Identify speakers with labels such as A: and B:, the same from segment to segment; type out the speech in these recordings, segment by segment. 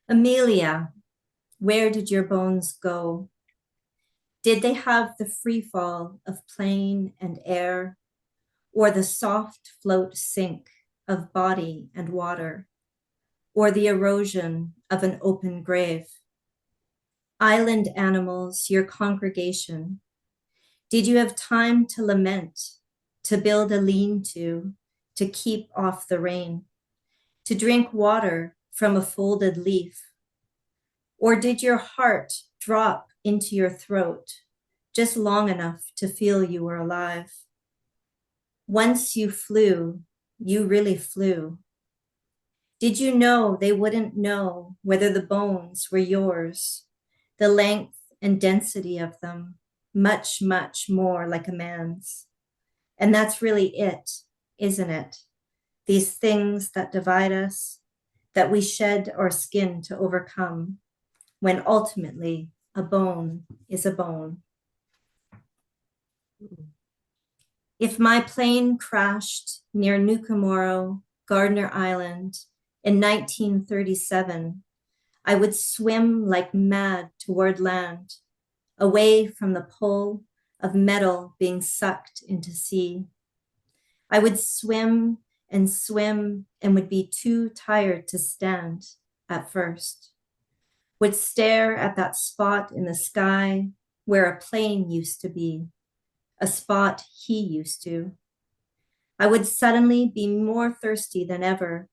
A: Amelia, where did your bones go? Did they have the free fall of plane and air, or the soft float sink of body and water, or the erosion of an open grave? Island animals, your congregation, did you have time to lament, to build a lean-to, to keep off the rain, to drink water from a folded leaf? Or did your heart drop into your throat just long enough to feel you were alive? Once you flew, you really flew. Did you know they wouldn't know whether the bones were yours, the length and density of them, much, much more like a man's? And that's really it, isn't it? These things that divide us, that we shed our skin to overcome, when ultimately a bone is a bone. If my plane crashed near Nukamoro, Gardner Island in 1937, I would swim like mad toward land, away from the pull of metal being sucked into sea. I would swim and would be too tired to stand at first. Would stare at that spot in the sky where a plane used to be, a spot he used to. I would suddenly be more thirsty than ever,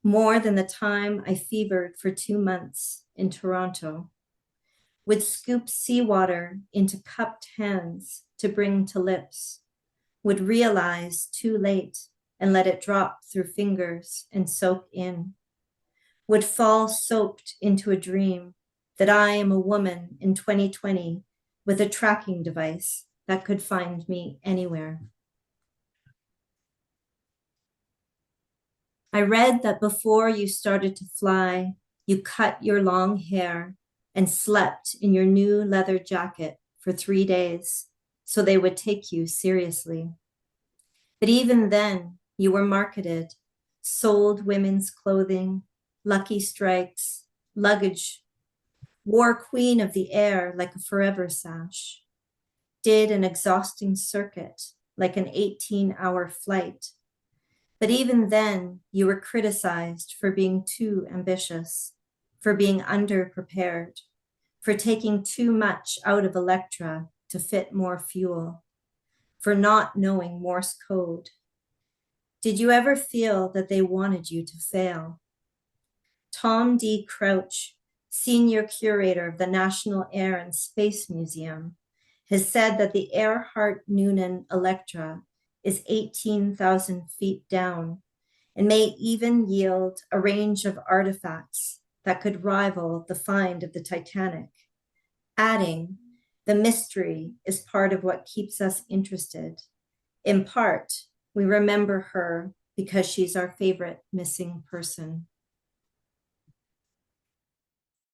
A: more than the time I fevered for 2 months in Toronto. Would scoop seawater into cupped hands to bring to lips, would realize too late and let it drop through fingers and soak in, would fall soaked into a dream that I am a woman in 2020 with a tracking device that could find me anywhere. I read that before you started to fly, you cut your long hair and slept in your new leather jacket for 3 days so they would take you seriously. But even then, you were marketed, sold women's clothing, lucky strikes, luggage, wore queen of the air like a forever sash, did an exhausting circuit like an 18-hour flight. But even then, you were criticized for being too ambitious, for being underprepared, for taking too much out of Electra to fit more fuel, for not knowing Morse code. Did you ever feel that they wanted you to fail? Tom D. Crouch, senior curator of the National Air and Space Museum, has said that the Earhart-Noonan Electra is 18,000 feet down and may even yield a range of artifacts that could rival the find of the Titanic, adding, the mystery is part of what keeps us interested. In part, we remember her because she's our favorite missing person.